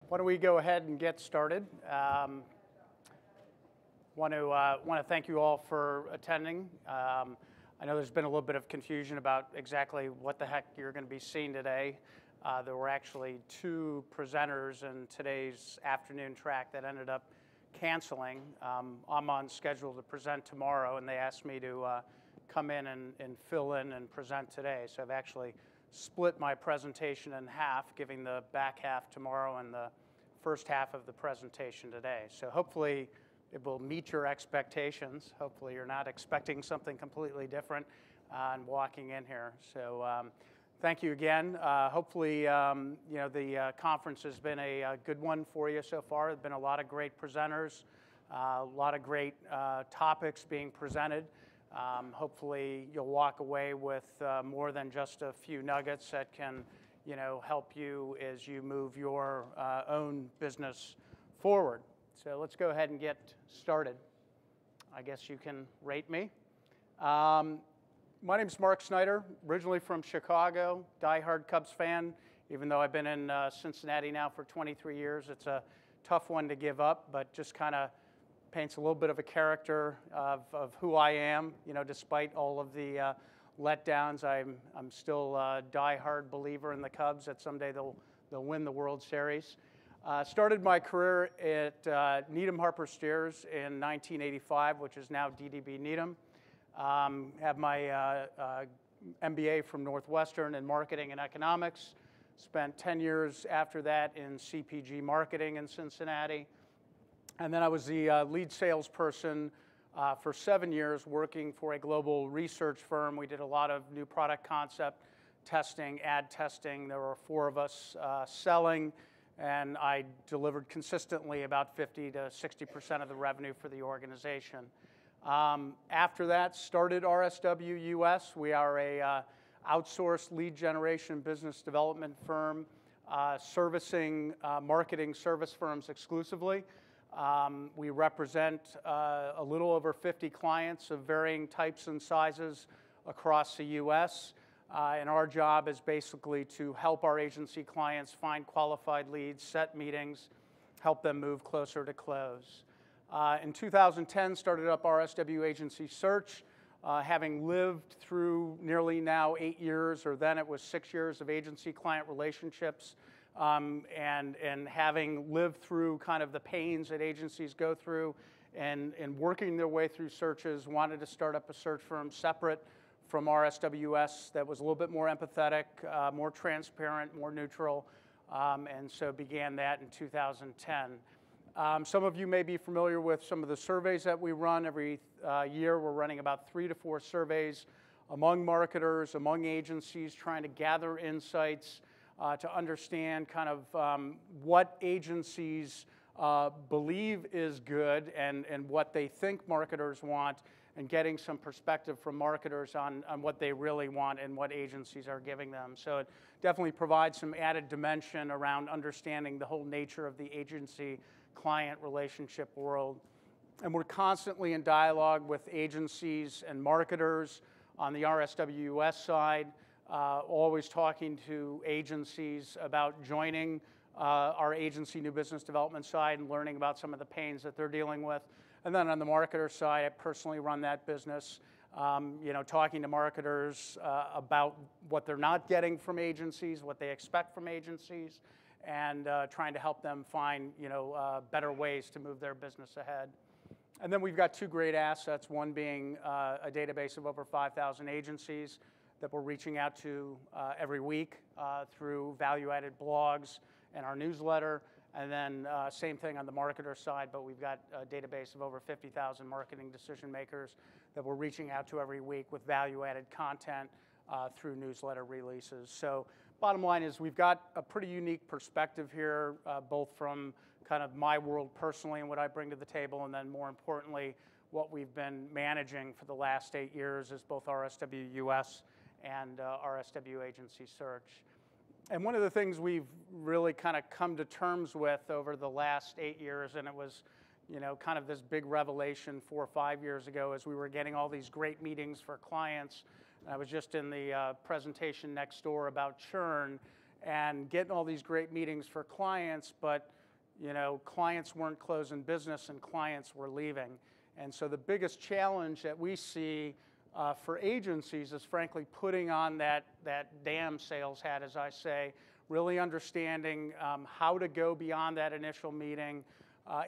Why don't we go ahead and get started? Want to thank you all for attending. I know there's been a little bit of confusion about exactly what the heck you're going to be seeing today. There were actually two presenters in today's afternoon track that ended up canceling. I'm on schedule to present tomorrow, and they asked me to come in and fill in and present today. So I've actually split my presentation in half, giving the back half tomorrow and the first half of the presentation today. So hopefully it will meet your expectations. Hopefully you're not expecting something completely different and walking in here. So thank you again. Hopefully the conference has been a good one for you so far. There's been a lot of great presenters, a lot of great topics being presented. Hopefully you'll walk away with more than just a few nuggets that can help you as you move your own business forward. So let's go ahead and get started. I guess you can rate me. My name is Mark Sneider, originally from Chicago, diehard Cubs fan. Even though I've been in Cincinnati now for 23 years, it's a tough one to give up, but just kind of paints a little bit of a character of who I am. Despite all of the letdowns, I'm still a diehard believer in the Cubs that someday they'll win the World Series. Started my career at Needham Harper Steers in 1985, which is now DDB Needham. Have my MBA from Northwestern in marketing and economics. Spent 10 years after that in CPG marketing in Cincinnati. And then I was the lead salesperson for 7 years working for a global research firm. We did a lot of new product concept testing, ad testing. There were 4 of us selling, and I delivered consistently about 50 to 60% of the revenue for the organization. After that, started RSW US. We are a outsourced lead generation business development firm servicing marketing service firms exclusively. We represent a little over 50 clients of varying types and sizes across the US. And our job is basically to help our agency clients find qualified leads, set meetings, help them move closer to close. In 2010, started up RSW Agency Search, having lived through nearly now 8 years, or then it was 6 years of agency client relationships. And having lived through kind of the pains that agencies go through and working their way through searches, wanted to start up a search firm separate from RSWS that was a little bit more empathetic, more transparent, more neutral, and so began that in 2010. Some of you may be familiar with some of the surveys that we run every year. We're running about 3 to 4 surveys among marketers, among agencies, trying to gather insights to understand kind of what agencies believe is good and what they think marketers want, and getting some perspective from marketers on what they really want and what agencies are giving them. So it definitely provides some added dimension around understanding the whole nature of the agency-client relationship world. And we're constantly in dialogue with agencies and marketers on the RSWS side. Always talking to agencies about joining our agency new business development side and learning about some of the pains that they're dealing with. And then on the marketer side, I personally run that business, talking to marketers about what they're not getting from agencies, what they expect from agencies, and trying to help them find better ways to move their business ahead. And then we've got 2 great assets, one being a database of over 5,000 agencies that we're reaching out to every week through value-added blogs and our newsletter. And then same thing on the marketer side, but we've got a database of over 50,000 marketing decision makers that we're reaching out to every week with value-added content through newsletter releases. So bottom line is we've got a pretty unique perspective here, both from kind of my world personally and what I bring to the table, and then more importantly, what we've been managing for the last 8 years as both RSW US and RSW Agency Search. And one of the things we've really kind of come to terms with over the last 8 years, and it was kind of this big revelation 4 or 5 years ago as we were getting all these great meetings for clients. And I was just in the presentation next door about churn and getting all these great meetings for clients, but clients weren't closing business and clients were leaving. And so the biggest challenge that we see for agencies is frankly putting on that damn sales hat, as I say, really understanding how to go beyond that initial meeting.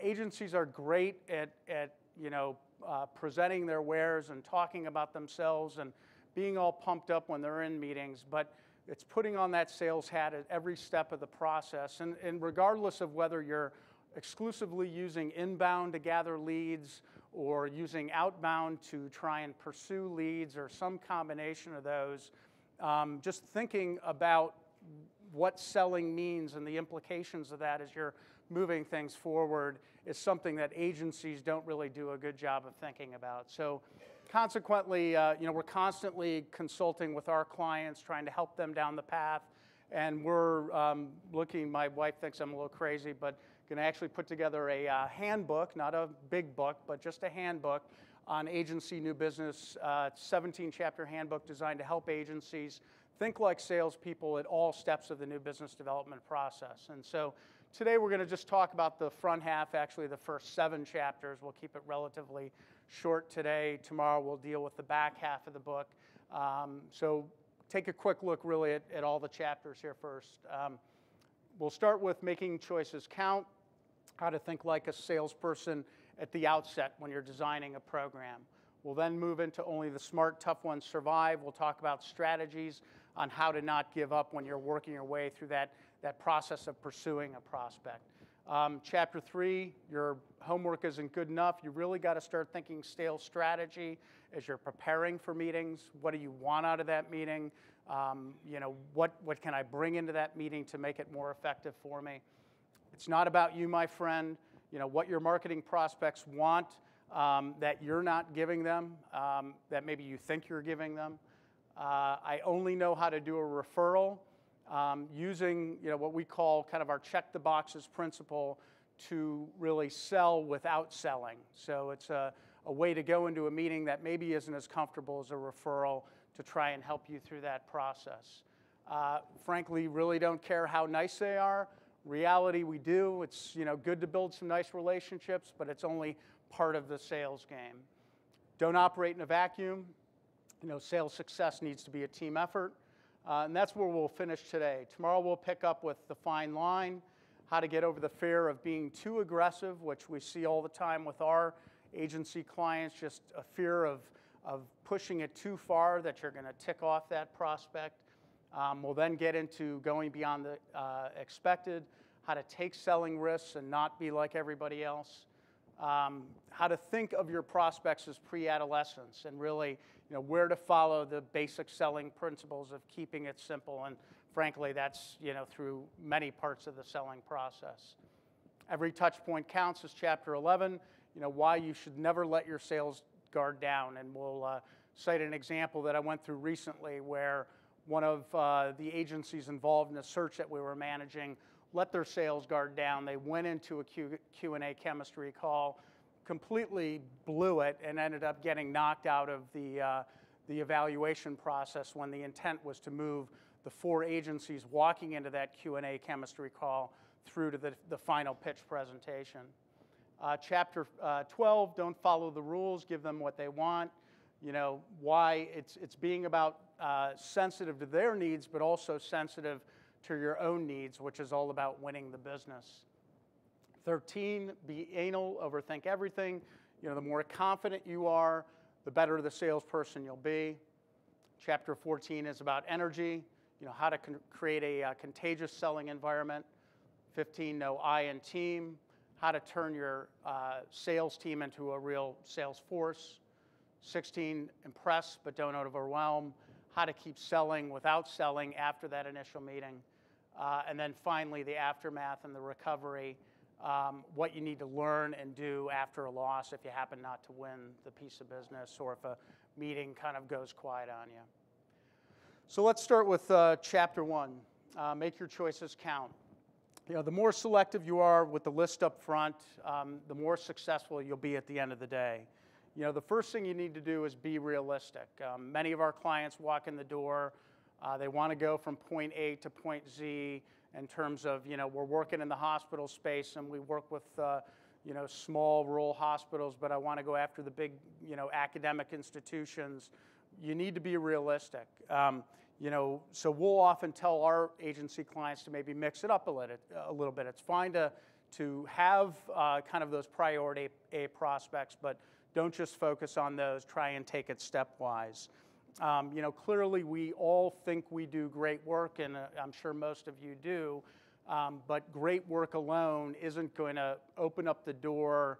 Agencies are great at presenting their wares and talking about themselves and being all pumped up when they're in meetings, but it's putting on that sales hat at every step of the process. And regardless of whether you're exclusively using inbound to gather leads or using outbound to try and pursue leads or some combination of those, just thinking about what selling means and the implications of that as you're moving things forward is something that agencies don't really do a good job of thinking about. So consequently, we're constantly consulting with our clients, trying to help them down the path. And we're looking, my wife thinks I'm a little crazy, but going to actually put together a handbook, not a big book, but just a handbook on agency new business, 17-chapter handbook designed to help agencies think like salespeople at all steps of the new business development process. And so today we're going to just talk about the front half, actually the first 7 chapters. We'll keep it relatively short today. Tomorrow we'll deal with the back half of the book. So take a quick look really at all the chapters here first. We'll start with making choices count, how to think like a salesperson at the outset when you're designing a program. We'll then move into only the smart, tough ones survive. We'll talk about strategies on how to not give up when you're working your way through that process of pursuing a prospect. Chapter 3, your homework isn't good enough. You really got to start thinking sales strategy as you're preparing for meetings. What do you want out of that meeting? What can I bring into that meeting to make it more effective for me? It's not about you, my friend. What your marketing prospects want that you're not giving them, that maybe you think you're giving them. I only know how to do a referral using what we call kind of our check the boxes principle to really sell without selling. So it's a way to go into a meeting that maybe isn't as comfortable as a referral to try and help you through that process. Frankly, really don't care how nice they are. Reality, we do. It's good to build some nice relationships, but it's only part of the sales game. Don't operate in a vacuum. Sales success needs to be a team effort. And that's where we'll finish today. Tomorrow we'll pick up with the fine line, how to get over the fear of being too aggressive, which we see all the time with our agency clients, just a fear of pushing it too far that you're going to tick off that prospect. We'll then get into going beyond the expected, how to take selling risks and not be like everybody else, how to think of your prospects as pre-adolescents and really where to follow the basic selling principles of keeping it simple. And frankly, that's through many parts of the selling process. Every touch point counts is chapter 11, why you should never let your sales guard down. And we'll cite an example that I went through recently where one of the agencies involved in a search that we were managing let their sales guard down. They went into a Q&A chemistry call, completely blew it, and ended up getting knocked out of the evaluation process when the intent was to move the 4 agencies walking into that Q&A chemistry call through to the final pitch presentation. Chapter 12, don't follow the rules, give them what they want. Why it's being about sensitive to their needs, but also sensitive to your own needs, which is all about winning the business. 13, be anal, overthink everything. The more confident you are, the better the salesperson you'll be. Chapter 14 is about energy, how to create a contagious selling environment. 15, know I in team, how to turn your sales team into a real sales force. 16, impress but don't overwhelm, how to keep selling without selling after that initial meeting. And then finally, the aftermath and the recovery, what you need to learn and do after a loss if you happen not to win the piece of business or if a meeting kind of goes quiet on you. So let's start with chapter 1, make your choices count. The more selective you are with the list up front, the more successful you'll be at the end of the day. The first thing you need to do is be realistic. Many of our clients walk in the door, they want to go from point A to point Z, in terms of, we're working in the hospital space and we work with, small rural hospitals, but I want to go after the big, academic institutions. You need to be realistic. So we'll often tell our agency clients to maybe mix it up a little bit. It's fine to have kind of those priority A prospects, but don't just focus on those. Try and take it stepwise. Clearly we all think we do great work, and I'm sure most of you do, but great work alone isn't going to open up the door.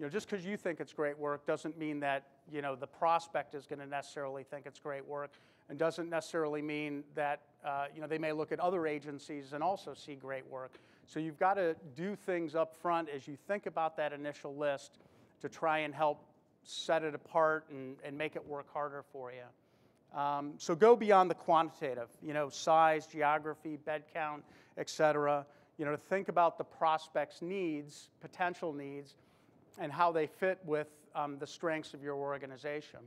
Just because you think it's great work doesn't mean that, the prospect is going to necessarily think it's great work, and doesn't necessarily mean that, they may look at other agencies and also see great work. So you've got to do things up front as you think about that initial list to try and help set it apart and make it work harder for you. So go beyond the quantitative, size, geography, bed count, et cetera. To think about the prospect's needs, potential needs, and how they fit with the strengths of your organization.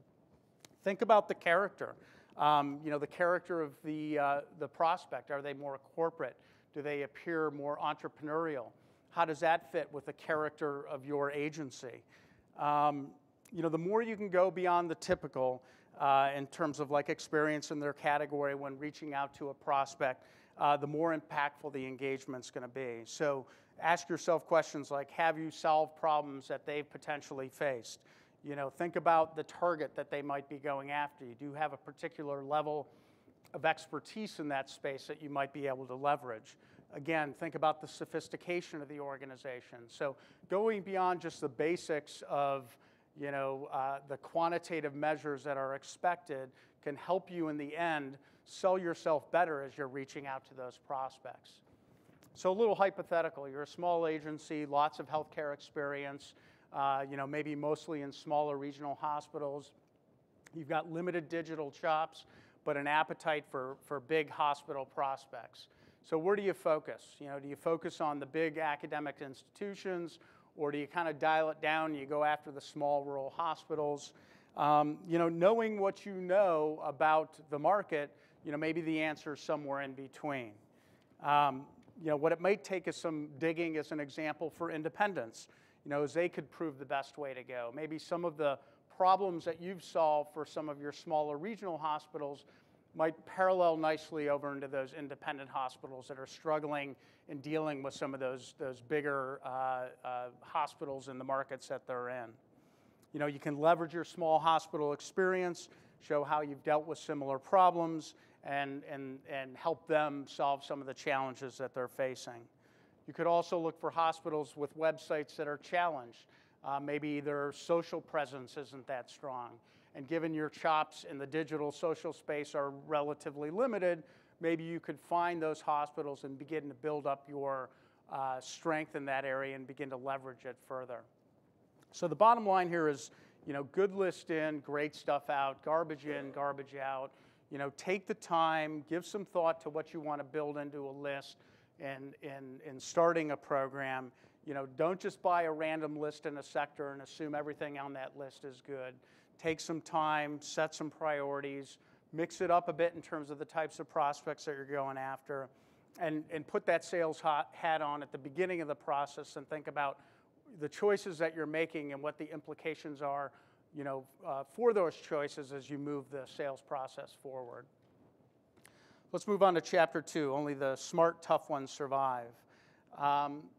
Think about the character. The character of the prospect. Are they more corporate? Do they appear more entrepreneurial? How does that fit with the character of your agency? The more you can go beyond the typical in terms of like experience in their category when reaching out to a prospect, the more impactful the engagement's going to be. So ask yourself questions like, have you solved problems that they've potentially faced? Think about the target that they might be going after. You do have a particular level of expertise in that space that you might be able to leverage. Again, think about the sophistication of the organization. So going beyond just the basics of the quantitative measures that are expected can help you in the end sell yourself better as you're reaching out to those prospects. So a little hypothetical, you're a small agency, lots of healthcare experience, maybe mostly in smaller regional hospitals. You've got limited digital chops, but an appetite for big hospital prospects. So where do you focus? Do you focus on the big academic institutions, or do you kind of dial it down and you go after the small rural hospitals? Knowing what you know about the market, maybe the answer is somewhere in between. What it might take is some digging as an example for independents, as they could prove the best way to go. Maybe some of the problems that you've solved for some of your smaller regional hospitals might parallel nicely over into those independent hospitals that are struggling in dealing with some of those bigger hospitals in the markets that they're in. You can leverage your small hospital experience, show how you've dealt with similar problems, and help them solve some of the challenges that they're facing. You could also look for hospitals with websites that are challenged. Maybe their social presence isn't that strong. And given your chops in the digital social space are relatively limited, maybe you could find those hospitals and begin to build up your strength in that area and begin to leverage it further. So the bottom line here is, good list in, great stuff out, garbage in, garbage out. Take the time, give some thought to what you want to build into a list in starting a program. Don't just buy a random list in a sector and assume everything on that list is good. Take some time, set some priorities, mix it up a bit in terms of the types of prospects that you're going after, and put that sales hat on at the beginning of the process and think about the choices that you're making and what the implications are, for those choices as you move the sales process forward. Let's move on to chapter 2, only the smart, tough ones survive.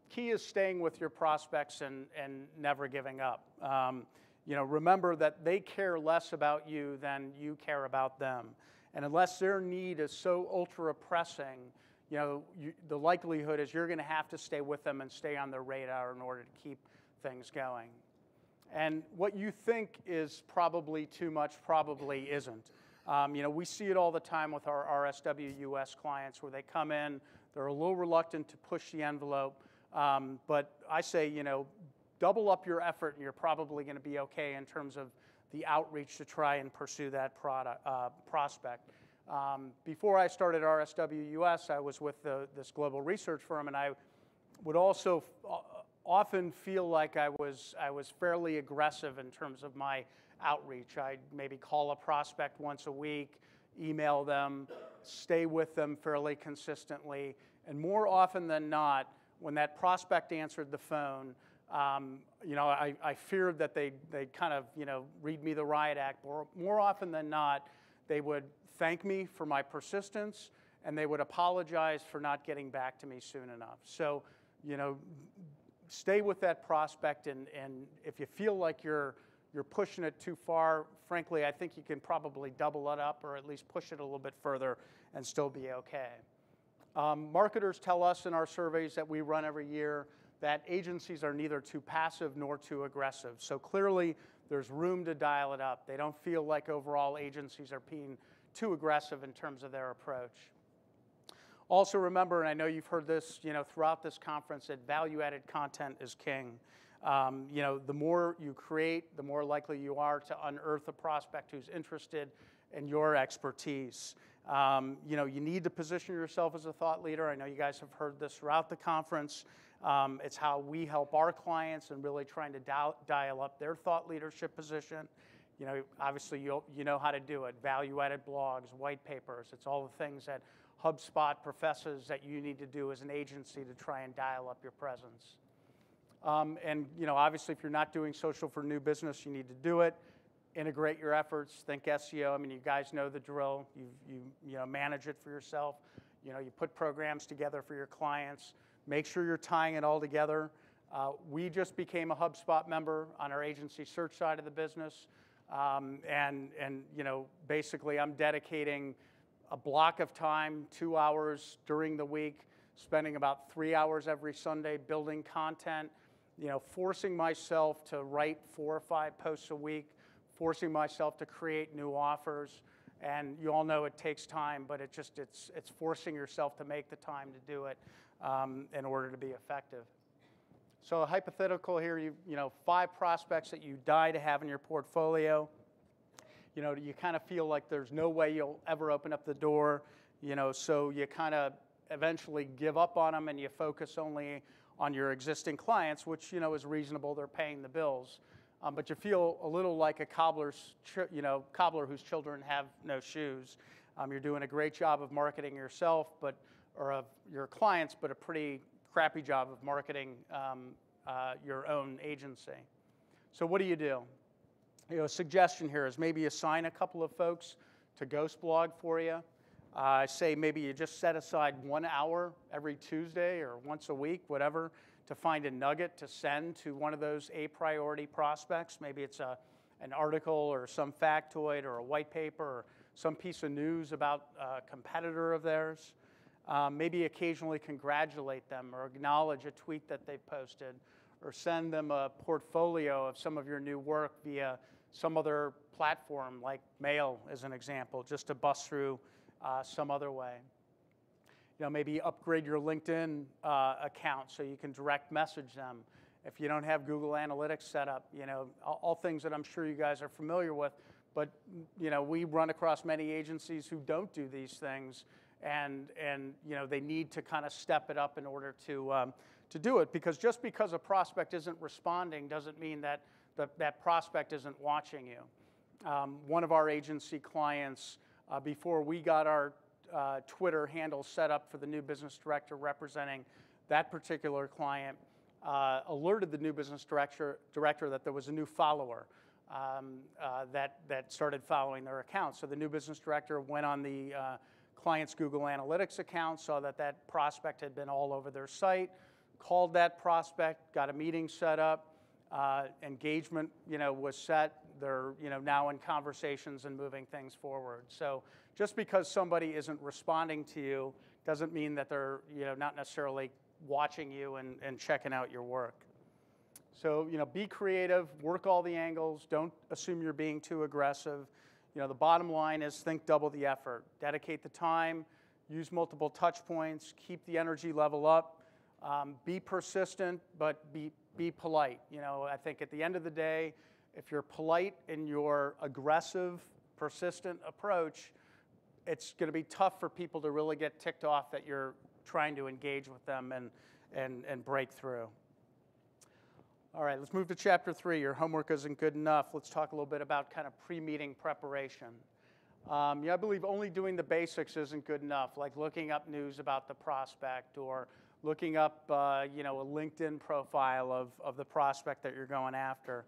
Key is staying with your prospects and never giving up. Remember that they care less about you than you care about them. And unless their need is so ultra pressing, the likelihood is you're going to have to stay with them and stay on their radar in order to keep things going. And what you think is probably too much probably isn't. We see it all the time with our RSW US clients where they come in, they're a little reluctant to push the envelope, but I say, double up your effort and you're probably going to be okay in terms of the outreach to try and pursue that prospect. Before I started RSW US, I was with this global research firm, and I would also often feel like I was fairly aggressive in terms of my outreach. I'd maybe call a prospect once a week, email them, stay with them fairly consistently, And more often than not, when that prospect answered the phone, I feared that they'd kind of, read me the riot act. More often than not, they would thank me for my persistence, and they would apologize for not getting back to me soon enough. So, stay with that prospect, and if you feel like you're pushing it too far, frankly, I think you can probably double it up or at least push it a little bit further and still be okay. Marketers tell us in our surveys that we run every year that agencies are neither too passive nor too aggressive. So clearly, there's room to dial it up. They don't feel like overall agencies are being too aggressive in terms of their approach. Also remember, and I know you've heard this, throughout this conference, that value-added content is king. The more you create, the more likely you are to unearth a prospect who's interested in your expertise. You need to position yourself as a thought leader. I know you guys have heard this throughout the conference. It's how we help our clients in really trying to dial up their thought leadership position. Obviously you know how to do it. Value-added blogs, white papers. It's all the things that HubSpot professes that you need to do as an agency to try and dial up your presence. Obviously if you're not doing social for new business, you need to do it. Integrate your efforts, think SEO. I mean, you guys know the drill. You manage it for yourself. You put programs together for your clients. Make sure you're tying it all together. We just became a HubSpot member on our agency search side of the business. Basically I'm dedicating a block of time, 2 hours during the week, spending about 3 hours every Sunday building content, forcing myself to write 4 or 5 posts a week, forcing myself to create new offers. And you all know it takes time, but it's forcing yourself to make the time to do it in order to be effective. So a hypothetical here, 5 prospects that you die to have in your portfolio. You kind of feel like there's no way you'll ever open up the door, so you kind of eventually give up on them and you focus only on your existing clients, which, is reasonable. They're paying the bills. But you feel a little like a cobbler whose children have no shoes. You're doing a great job of marketing yourself, or of your clients, but a pretty crappy job of marketing your own agency. So what do? A suggestion here is maybe assign a couple of folks to ghost blog for you. Say maybe you just set aside 1 hour every Tuesday or once a week, whatever, to find a nugget to send to one of those A priority prospects. Maybe it's an article or some factoid or a white paper or some piece of news about a competitor of theirs. Maybe occasionally congratulate them or acknowledge a tweet that they've posted, or send them a portfolio of some of your new work via some other platform like mail, as an example, just to bust through some other way. Maybe upgrade your LinkedIn account so you can direct message them. If you don't have Google Analytics set up, all things that I'm sure you guys are familiar with, but we run across many agencies who don't do these things, and they need to kind of step it up in order to do it, because just because a prospect isn't responding doesn't mean that that prospect isn't watching you. One of our agency clients, before we got our Twitter handle set up for the new business director representing that particular client, alerted the new business director that there was a new follower that started following their account. So the new business director went on the client's Google Analytics account, saw that that prospect had been all over their site, called that prospect, got a meeting set up, engagement was set. They're now in conversations and moving things forward. So just because somebody isn't responding to you doesn't mean that they're not necessarily watching you and checking out your work. So be creative, work all the angles, don't assume you're being too aggressive. The bottom line is think double the effort. Dedicate the time, use multiple touch points, keep the energy level up, be persistent, but be polite. I think at the end of the day, if you're polite in your aggressive, persistent approach, it's going to be tough for people to really get ticked off that you're trying to engage with them and break through. All right, let's move to chapter 3. Your homework isn't good enough. Let's talk a little bit about kind of pre-meeting preparation. I believe only doing the basics isn't good enough, like looking up news about the prospect or looking up a LinkedIn profile of the prospect that you're going after.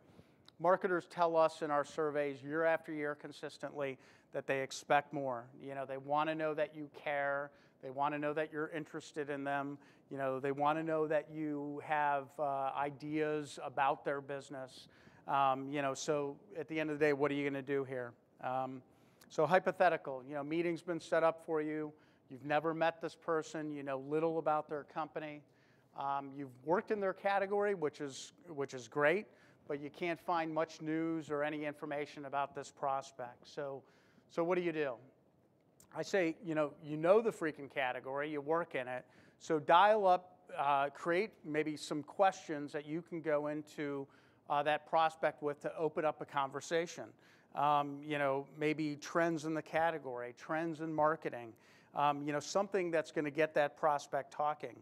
Marketers tell us in our surveys year after year consistently that they expect more. They want to know that you care. They want to know that you're interested in them. They want to know that you have ideas about their business. So at the end of the day, what are you going to do here? So hypothetical, meeting's been set up for you. You've never met this person. You know little about their company. You've worked in their category, which is great, but you can't find much news or any information about this prospect. So what do? I say, you know the freaking category. You work in it. So dial up, create maybe some questions that you can go into that prospect with to open up a conversation. Maybe trends in the category, trends in marketing, something that's going to get that prospect talking.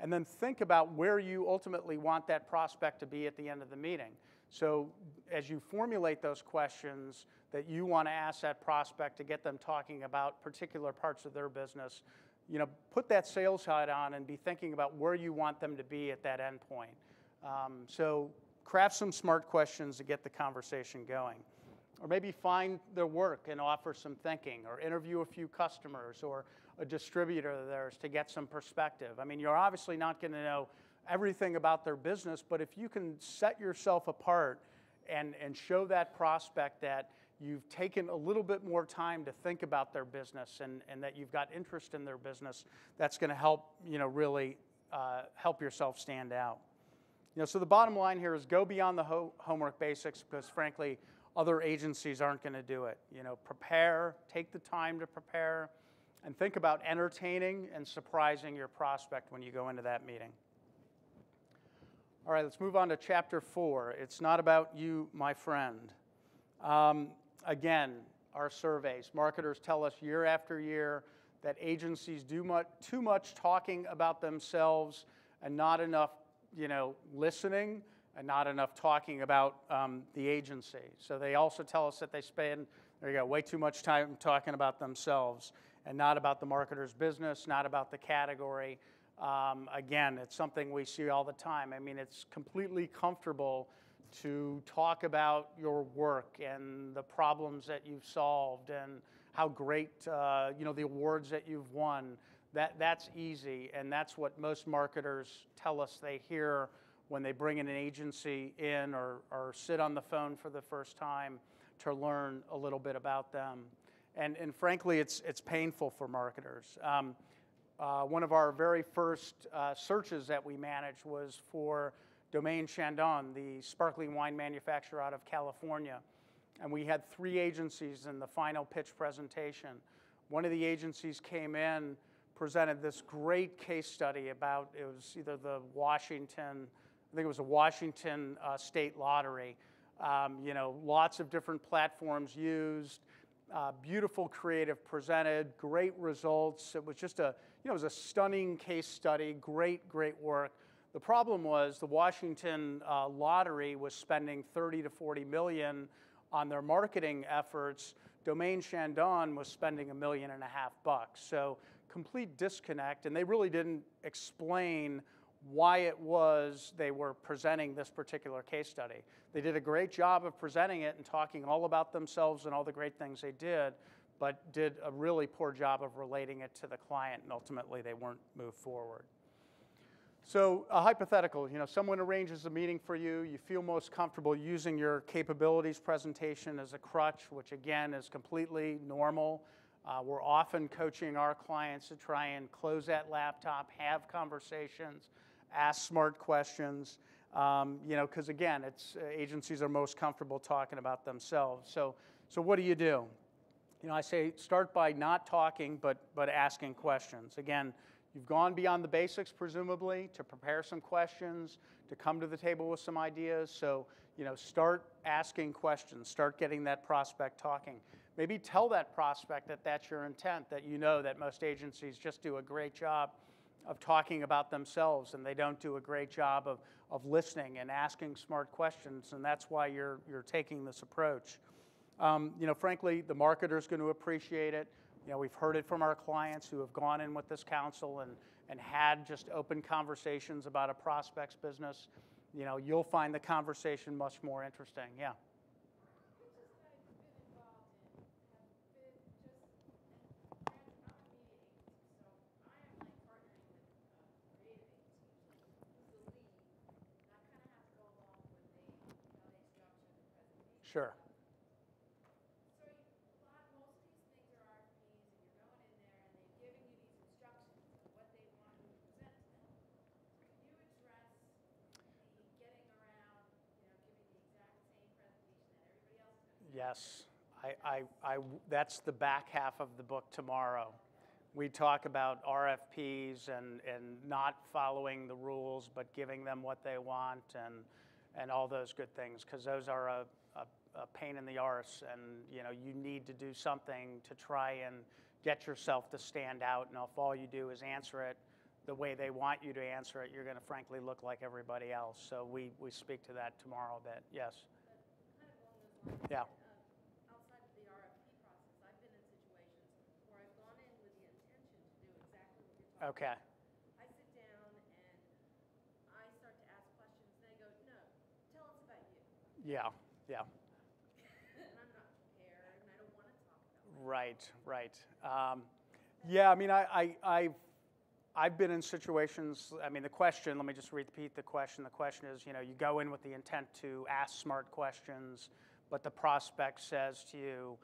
And then think about where you ultimately want that prospect to be at the end of the meeting. So as you formulate those questions that you want to ask that prospect to get them talking about particular parts of their business, put that sales hat on and be thinking about where you want them to be at that end point. So craft some smart questions to get the conversation going. Or maybe find their work and offer some thinking, or interview a few customers or a distributor of theirs to get some perspective. I mean, you're obviously not going to know everything about their business, but if you can set yourself apart and show that prospect that you've taken a little bit more time to think about their business and that you've got interest in their business, that's going to help, really help yourself stand out. So the bottom line here is go beyond the homework basics, because frankly, other agencies aren't going to do it. Prepare, take the time to prepare, and think about entertaining and surprising your prospect when you go into that meeting. All right, let's move on to chapter 4. It's not about you, my friend. Again, our surveys, marketers tell us year after year that agencies do too much talking about themselves and not enough, listening, and not enough talking about the agency. So they also tell us that they spend, way too much time talking about themselves and not about the marketer's business, not about the category. Again, it's something we see all the time. I mean, it's completely comfortable to talk about your work and the problems that you've solved and how great, the awards that you've won. That's easy, and that's what most marketers tell us they hear when they bring in an agency in or sit on the phone for the first time to learn a little bit about them. And frankly, it's painful for marketers. One of our very first searches that we managed was for Domaine Chandon, the sparkling wine manufacturer out of California. And we had 3 agencies in the final pitch presentation. One of the agencies came in, presented this great case study about, it was either the Washington state lottery. Lots of different platforms used, beautiful creative presented, great results. It was just it was a stunning case study, great work. The problem was the Washington lottery was spending 30 to 40 million on their marketing efforts. Domaine Chandon was spending $1.5 million. So complete disconnect, and they really didn't explain why it was they were presenting this particular case study. They did a great job of presenting it and talking all about themselves and all the great things they did, but did a really poor job of relating it to the client, and ultimately they weren't moved forward. So a hypothetical, someone arranges a meeting for you, you feel most comfortable using your capabilities presentation as a crutch, which again is completely normal. We're often coaching our clients to try and close that laptop, have conversations, ask smart questions, because again, agencies are most comfortable talking about themselves. So what do? I say start by not talking, but asking questions. Again, you've gone beyond the basics, presumably, to prepare some questions, to come to the table with some ideas. So, start asking questions, start getting that prospect talking. Maybe tell that prospect that that's your intent, that that most agencies just do a great job of talking about themselves and they don't do a great job of listening and asking smart questions, and that's why you're taking this approach. Frankly, the marketer's going to appreciate it. We've heard it from our clients who have gone in with this council and had just open conversations about a prospect's business. You'll find the conversation much more interesting. Yeah. Sure. So most of these things are RFPs, and you're going in there, and they're giving you these instructions of what they want you to present to them. Can you address the getting around, giving the exact same presentation that everybody else is going to give? Yes. That's the back half of the book tomorrow. We talk about RFPs and not following the rules, but giving them what they want and all those good things, because those are a pain in the arse, and you need to do something to try and get yourself to stand out. And if all you do is answer it the way they want you to answer it, you're going to frankly look like everybody else. So we speak to that tomorrow a bit. Yes. Kind of along those lines. Yeah. Outside of the RFP process, I've been in situations where I've gone in with the intention to do exactly what you're talking Okay. about. I sit down and I start to ask questions, and they go, "No, tell us about you." Yeah. Yeah. And I'm not prepared, and I don't want to talk about it. Right. Right. Yeah. I mean, I've been in situations. I mean, the question. Let me just repeat the question. The question is, you go in with the intent to ask smart questions, but the prospect says to you,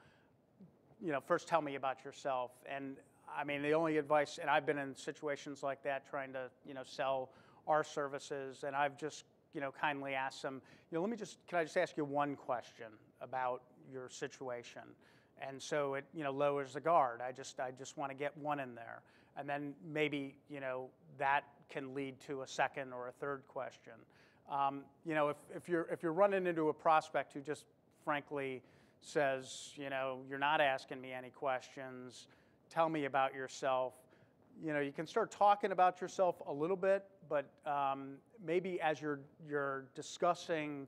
first tell me about yourself. And I mean, the only advice, and I've been in situations like that trying to, sell our services, and I've just, kindly asked them, can I just ask you one question about your situation? And so it, lowers the guard. I just want to get one in there. And then maybe, that can lead to a second or a third question. If you're running into a prospect who just frankly says, you're not asking me any questions, tell me about yourself, you can start talking about yourself a little bit, but maybe as you're discussing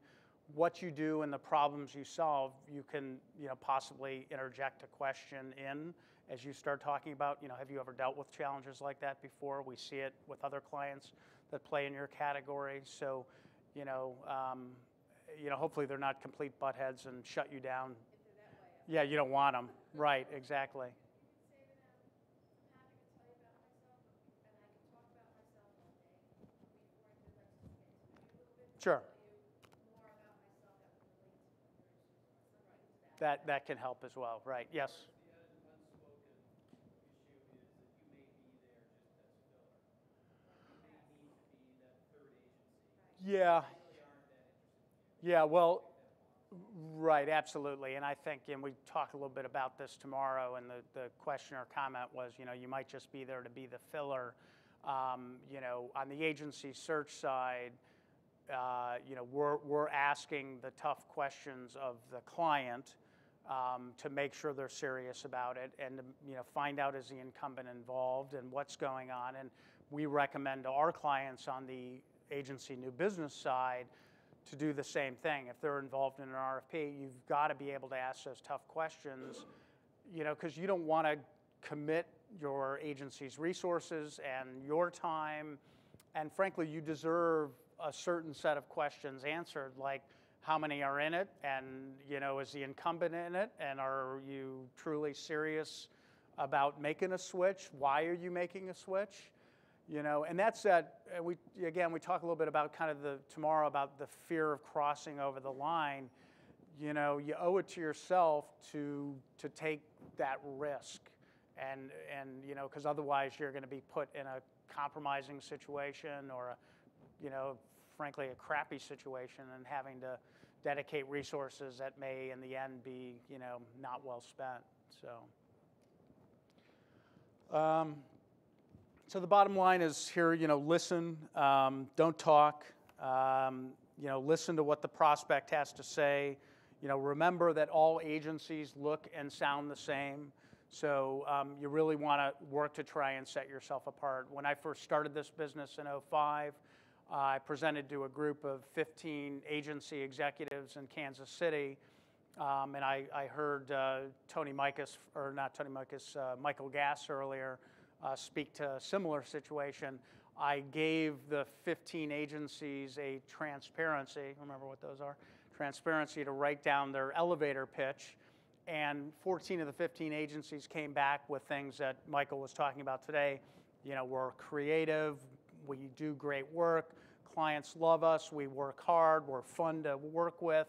what you do and the problems you solve, you can possibly interject a question in as you start talking about, have you ever dealt with challenges like that before? We see it with other clients that play in your category. So, hopefully they're not complete buttheads and shut you down. If they're that way. Yeah, you don't want them. Right, exactly. You can say to them, "I'm happy to tell you about myself, and I can talk about myself all day. Before I do, I'd like to just get to know you a little bit. Sure. Tell you more about myself that would relate to your issues. Something to that. That can help as well. Right. Yes. Yeah. Yeah, well, right, absolutely. And I think, and we talk a little bit about this tomorrow, and the question or comment was, you might just be there to be the filler. On the agency search side, we're asking the tough questions of the client to make sure they're serious about it, and to, find out, is the incumbent involved and what's going on. And we recommend to our clients on the agency new business side to do the same thing. If they're involved in an RFP, you've got to be able to ask those tough questions, because you don't want to commit your agency's resources and your time. And frankly, you deserve a certain set of questions answered, like how many are in it, and is the incumbent in it, and are you truly serious about making a switch? Why are you making a switch? And that's that. We talk a little bit about kind of tomorrow about the fear of crossing over the line. You owe it to yourself to take that risk, and because otherwise you're going to be put in a compromising situation or frankly a crappy situation, and having to dedicate resources that may in the end be not well spent. So the bottom line is here, listen, don't talk, listen to what the prospect has to say. Remember that all agencies look and sound the same. So you really want to work to try and set yourself apart. When I first started this business in 2005, I presented to a group of 15 agency executives in Kansas City, And I heard Tony Mikas, or not Tony Mikas, Michael Gass earlier speak to a similar situation. I gave the 15 agencies a transparency, remember what those are? Transparency to write down their elevator pitch. And 14 of the 15 agencies came back with things that Michael was talking about today. You know, we're creative, we do great work, clients love us, we work hard, we're fun to work with.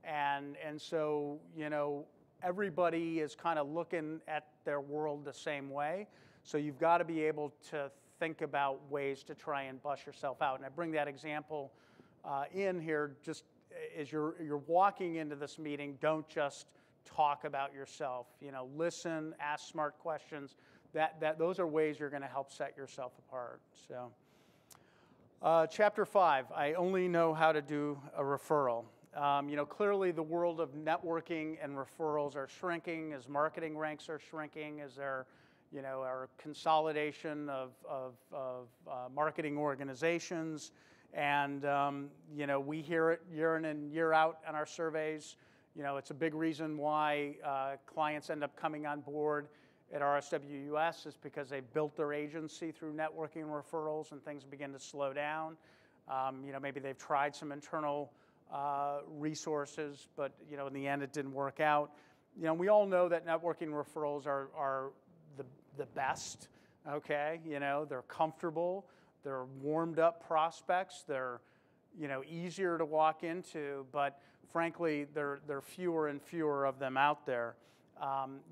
And so, you know, everybody is kind of looking at their world the same way. So you've got to be able to think about ways to try and bust yourself out. And I bring that example in here just as you're walking into this meeting, don't just talk about yourself. You know, listen, ask smart questions. Those are ways you're going to help set yourself apart. So, Chapter 5, I only know how to do a referral. You know, clearly the world of networking and referrals are shrinking as marketing ranks are shrinking, as there, you know, our consolidation of marketing organizations. And, you know, we hear it year in and year out on our surveys. You know, it's a big reason why clients end up coming on board at RSWUS is because they built their agency through networking and referrals and things begin to slow down. You know, maybe they've tried some internal resources, but, you know, in the end it didn't work out. You know, we all know that networking referrals are the best, okay? You know, they're comfortable, they're warmed up prospects, they're, you know, easier to walk into, but frankly, there are fewer and fewer of them out there.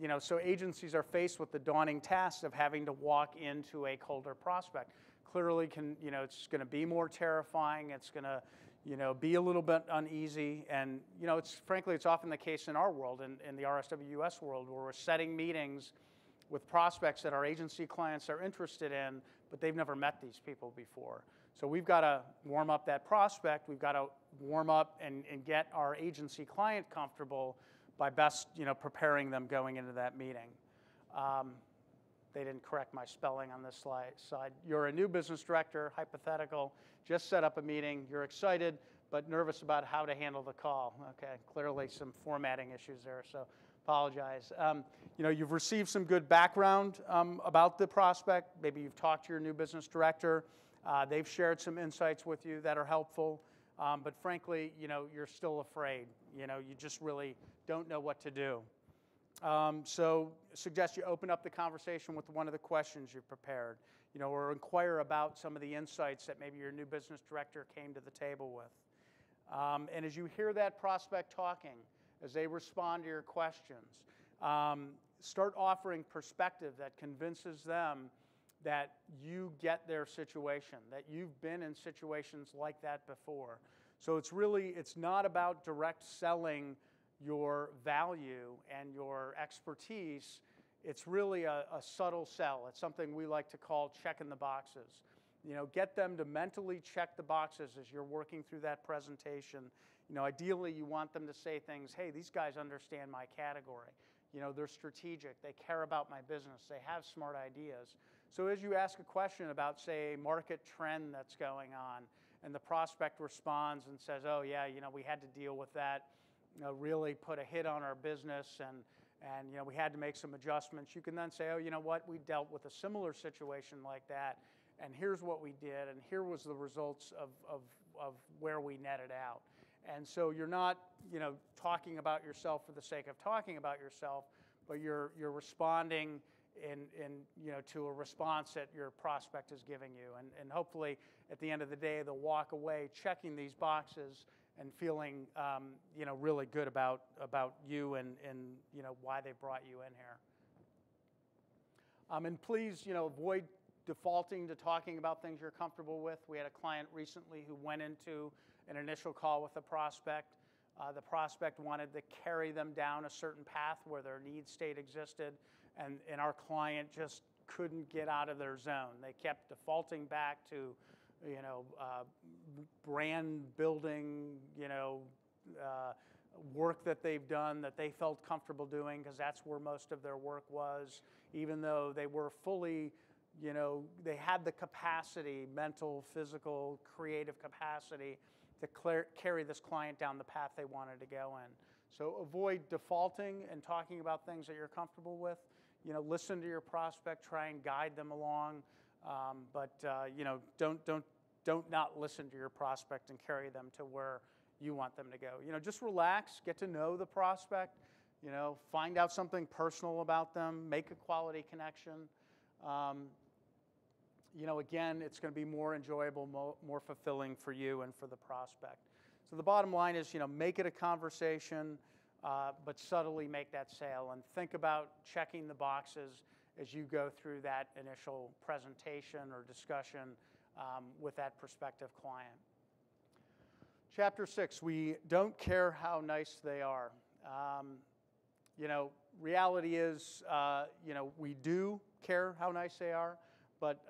You know, so agencies are faced with the daunting task of having to walk into a colder prospect. Clearly, you know, it's going to be more terrifying. It's going to, you know, be a little bit uneasy. And, you know, frankly, it's often the case in our world, in the RSWUS world, where we're setting meetings with prospects that our agency clients are interested in, but they've never met these people before. So we've got to warm up that prospect. We've got to warm up and get our agency client comfortable by best, you know, preparing them going into that meeting. They didn't correct my spelling on this slide. You're a new business director, hypothetical, just set up a meeting. You're excited, but nervous about how to handle the call. Okay, clearly some formatting issues there, so apologize. You know, you've received some good background about the prospect. Maybe you've talked to your new business director. They've shared some insights with you that are helpful. But frankly, you know, you're still afraid. You know, you just really don't know what to do. So suggest you open up the conversation with one of the questions you've prepared, you know, or inquire about some of the insights that maybe your new business director came to the table with. And as you hear that prospect talking, as they respond to your questions, start offering perspective that convinces them that you get their situation, that you've been in situations like that before. So it's not about direct selling your value and your expertise. It's really a subtle sell. It's something we like to call checking the boxes. You know, get them to mentally check the boxes as you're working through that presentation. You know, ideally you want them to say things, hey, these guys understand my category. You know, they're strategic, they care about my business, they have smart ideas. So as you ask a question about, say, a market trend that's going on, and the prospect responds and says, oh yeah, you know, we had to deal with that, you know, really put a hit on our business, and you know, we had to make some adjustments. You can then say, oh, you know what, we dealt with a similar situation like that, and here's what we did, and here was the results of where we netted out. And so you're not, you know, talking about yourself for the sake of talking about yourself, but you're responding in you know, to a response that your prospect is giving you, and hopefully at the end of the day they'll walk away checking these boxes and feeling you know, really good about you and you know, why they brought you in here. And please, you know, avoid defaulting to talking about things you're comfortable with. We had a client recently who went into an initial call with a prospect. The prospect wanted to carry them down a certain path where their need state existed, and our client just couldn't get out of their zone. They kept defaulting back to, you know, brand building, you know, work that they've done that they felt comfortable doing, because that's where most of their work was, even though they were fully, you know, they had the capacity, mental, physical, creative capacity to carry this client down the path they wanted to go in. So avoid defaulting and talking about things that you're comfortable with. You know, listen to your prospect, try and guide them along, but you know, don't not listen to your prospect and carry them to where you want them to go. You know, just relax, get to know the prospect, you know, find out something personal about them, make a quality connection. You know, again, it's going to be more enjoyable, more fulfilling for you and for the prospect. So the bottom line is, you know, make it a conversation, but subtly make that sale, and think about checking the boxes as you go through that initial presentation or discussion with that prospective client. Chapter 6, we don't care how nice they are. You know, reality is, you know, we do care how nice they are, but,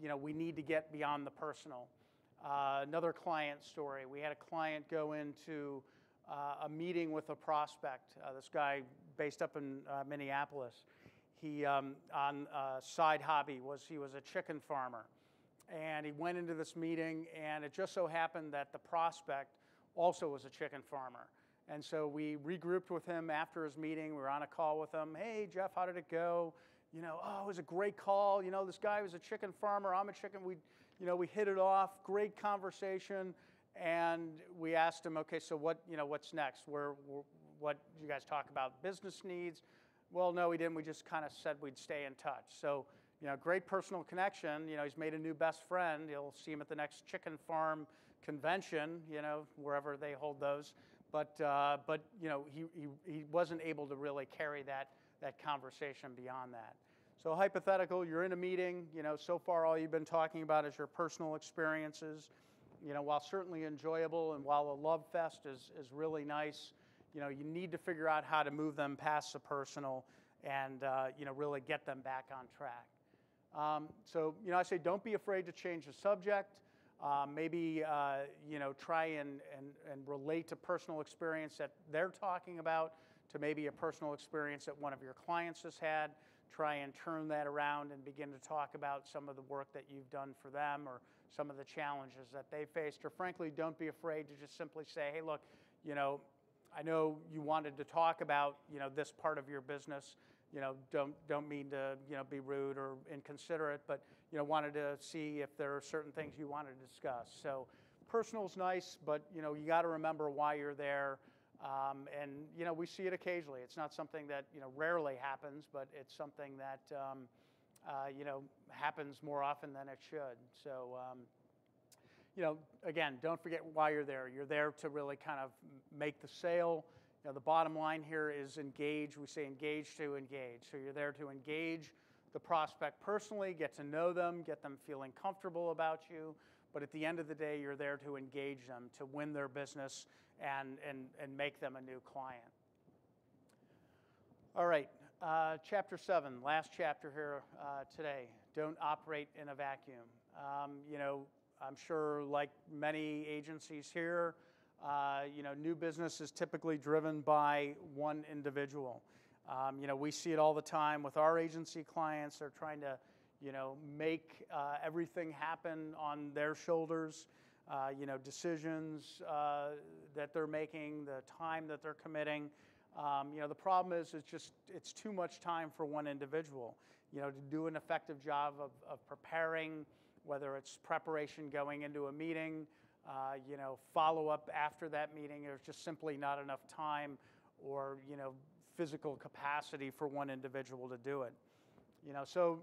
you know, we need to get beyond the personal. Another client story, we had a client go into a meeting with a prospect. This guy based up in Minneapolis. He, on side hobby, he was a chicken farmer. And he went into this meeting, and it just so happened that the prospect also was a chicken farmer. And so we regrouped with him after his meeting. We were on a call with him. Hey, Jeff, how did it go? You know, oh, it was a great call. You know, this guy was a chicken farmer. I'm a chicken. You know, we hit it off. Great conversation. And we asked him, okay, so what, you know, what's next? What did you guys talk about? Business needs? Well, no, we didn't. We just kind of said we'd stay in touch. So, you know, great personal connection. You know, he's made a new best friend. You'll see him at the next chicken farm convention, you know, wherever they hold those. But you know, he wasn't able to really carry that conversation beyond that. So hypothetical, you're in a meeting, you know, so far all you've been talking about is your personal experiences. You know, while certainly enjoyable and while a love fest is really nice, you know, you need to figure out how to move them past the personal and, you know, really get them back on track. So, you know, I say don't be afraid to change the subject. Maybe, you know, try and relate to personal experience that they're talking about to maybe a personal experience that one of your clients has had. Try and turn that around and begin to talk about some of the work that you've done for them or some of the challenges that they faced. Or frankly, don't be afraid to just simply say, hey, look, you know, I know you wanted to talk about, you know, this part of your business. You know, don't mean to, you know, be rude or inconsiderate, but, you know, wanted to see if there are certain things you wanted to discuss. So personal's nice, but, you know, you got to remember why you're there. And, you know, we see it occasionally. It's not something that, you know, rarely happens, but it's something that, you know, happens more often than it should. So, you know, again, don't forget why you're there. You're there to really kind of make the sale. You know, the bottom line here is engage. We say engage to engage. So you're there to engage the prospect personally, get to know them, get them feeling comfortable about you. But at the end of the day, you're there to engage them, to win their business and make them a new client. All right, chapter 7, last chapter here today. Don't operate in a vacuum. You know, I'm sure like many agencies here, you know, new business is typically driven by one individual. You know, we see it all the time with our agency clients. They're trying to, you know, make everything happen on their shoulders. You know, decisions that they're making, the time that they're committing. You know, the problem is it's too much time for one individual. You know, to do an effective job of preparing, whether it's preparation going into a meeting, you know, follow up after that meeting. There's just simply not enough time or, you know, physical capacity for one individual to do it. You know, so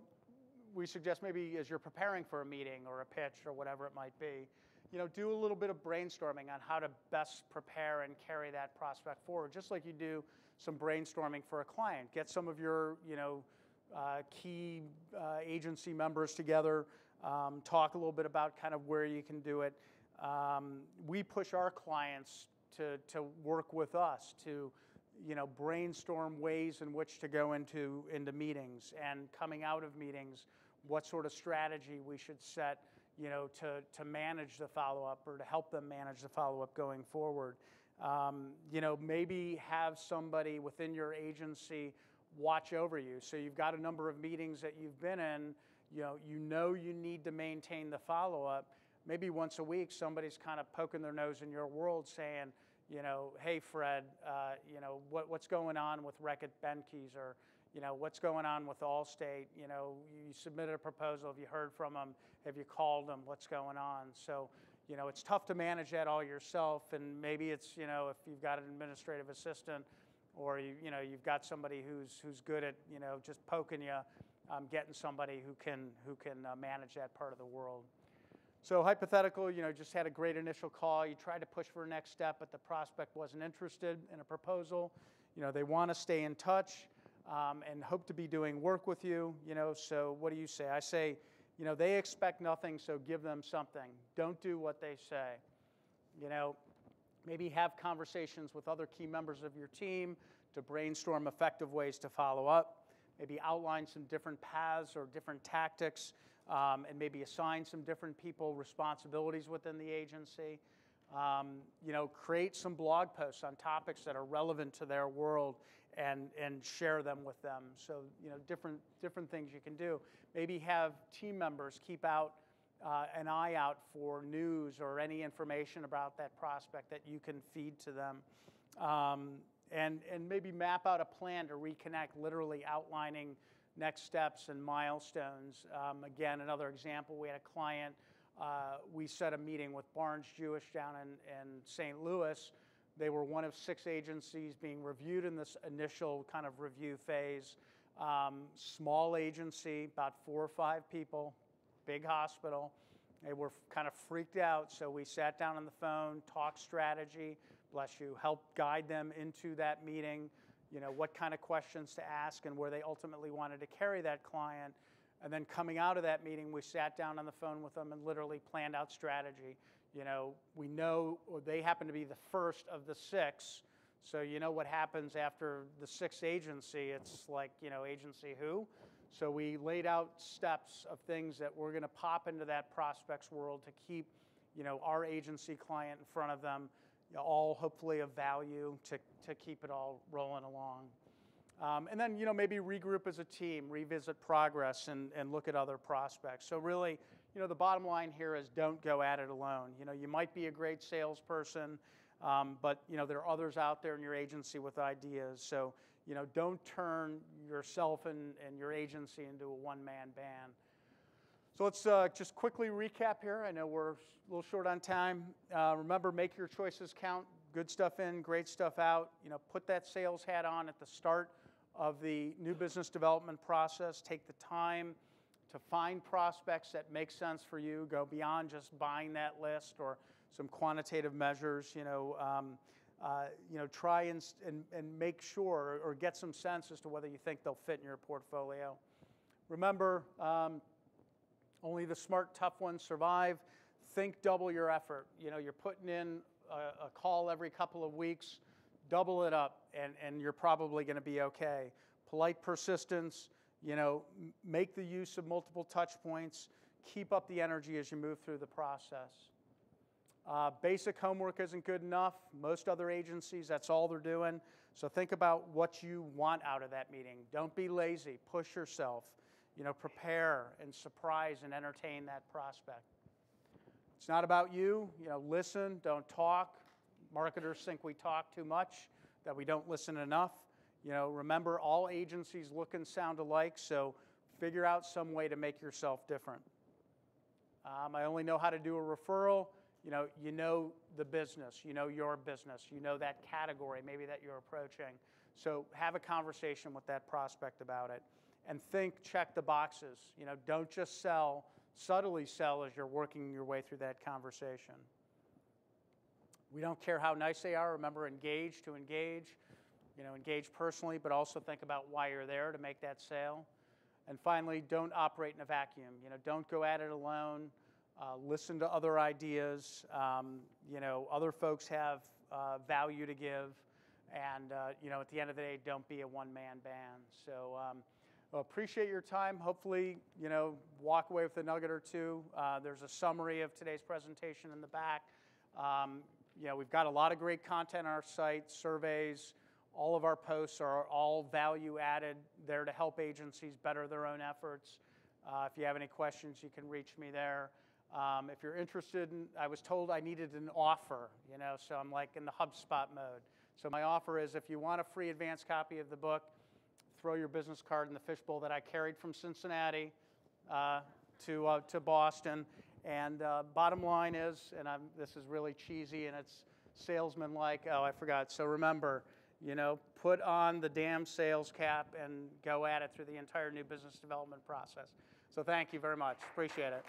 we suggest maybe as you're preparing for a meeting or a pitch or whatever it might be, you know, do a little bit of brainstorming on how to best prepare and carry that prospect forward, just like you do some brainstorming for a client. Get some of your, you know, key agency members together, talk a little bit about kind of where you can do it. We push our clients to work with us to, you know, brainstorm ways in which to go into meetings, and coming out of meetings, what sort of strategy we should set, you know, to manage the follow-up or to help them manage the follow-up going forward. You know, maybe have somebody within your agency watch over you. So you've got a number of meetings that you've been in, you know you need to maintain the follow-up. Maybe once a week, somebody's kind of poking their nose in your world saying, hey, Fred, what's going on with Reckitt Benckies, or, what's going on with Allstate? You submitted a proposal. Have you heard from them? Have you called them? What's going on? So, it's tough to manage that all yourself, and maybe it's, if you've got an administrative assistant, or you've got somebody who's good at, just poking you, getting somebody who can manage that part of the world. So hypothetical, just had a great initial call. You tried to push for a next step, but the prospect wasn't interested in a proposal. They want to stay in touch and hope to be doing work with you. So what do you say? I say, they expect nothing, so give them something. Don't do what they say. Maybe have conversations with other key members of your team to brainstorm effective ways to follow up. Maybe outline some different paths or different tactics, and maybe assign some different people responsibilities within the agency. Create some blog posts on topics that are relevant to their world and share them with them. So, different things you can do. Maybe have team members keep an eye out for news or any information about that prospect that you can feed to them. And maybe map out a plan to reconnect, literally outlining next steps and milestones. Again, another example, we had a client, we set a meeting with Barnes Jewish down in St. Louis. They were one of 6 agencies being reviewed in this initial kind of review phase. Small agency, about 4 or 5 people, big hospital. They were kind of freaked out, so we sat down on the phone, talked strategy, bless you, helped guide them into that meeting, what kind of questions to ask and where they ultimately wanted to carry that client. And then coming out of that meeting, we sat down on the phone with them and literally planned out strategy. We know they happen to be the first of the 6, so what happens after the 6th agency, it's like, agency who? So we laid out steps of things that we're going to pop into that prospect's world to keep, our agency client in front of them, all hopefully of value to keep it all rolling along. And then, maybe regroup as a team, revisit progress, and look at other prospects. So really, the bottom line here is don't go at it alone. You might be a great salesperson, but, there are others out there in your agency with ideas. So, don't turn yourself and your agency into a one-man band. So let's just quickly recap here. I know we're a little short on time. Remember, make your choices count. Good stuff in, great stuff out. Put that sales hat on at the start of the new business development process. Take the time to find prospects that make sense for you. Go beyond just buying that list or some quantitative measures. Try and make sure or get some sense as to whether you think they'll fit in your portfolio. Remember, only the smart, tough ones survive. Think double your effort. You're putting in a call every couple of weeks. Double it up, and you're probably going to be okay. Polite persistence. Make the use of multiple touch points. Keep up the energy as you move through the process. Basic homework isn't good enough. Most other agencies, that's all they're doing. So think about what you want out of that meeting. Don't be lazy. Push yourself. Prepare and surprise and entertain that prospect. It's not about you. Listen, don't talk. Marketers think we talk too much, that we don't listen enough. Remember, all agencies look and sound alike, so figure out some way to make yourself different. I only know how to do a referral. You know the business, your business, that category maybe that you're approaching. So have a conversation with that prospect about it. And check the boxes. Don't just subtly sell as you're working your way through that conversation. We don't care how nice they are. Remember, engage to engage. Engage personally, but also think about why you're there to make that sale. And finally, don't operate in a vacuum. Don't go at it alone. Listen to other ideas. Other folks have value to give. And, at the end of the day, don't be a one-man band. So appreciate your time. Hopefully, walk away with a nugget or two. There's a summary of today's presentation in the back. We've got a lot of great content on our site, surveys. All of our posts are all value added, there to help agencies better their own efforts. If you have any questions, you can reach me there. If you're interested I was told I needed an offer, so I'm like in the HubSpot mode. So my offer is if you want a free advance copy of the book, throw your business card in the fishbowl that I carried from Cincinnati to Boston. And bottom line is, and this is really cheesy and it's salesman-like, oh, I forgot. So remember, put on the damn sales cap and go at it through the entire new business development process. So thank you very much. Appreciate it.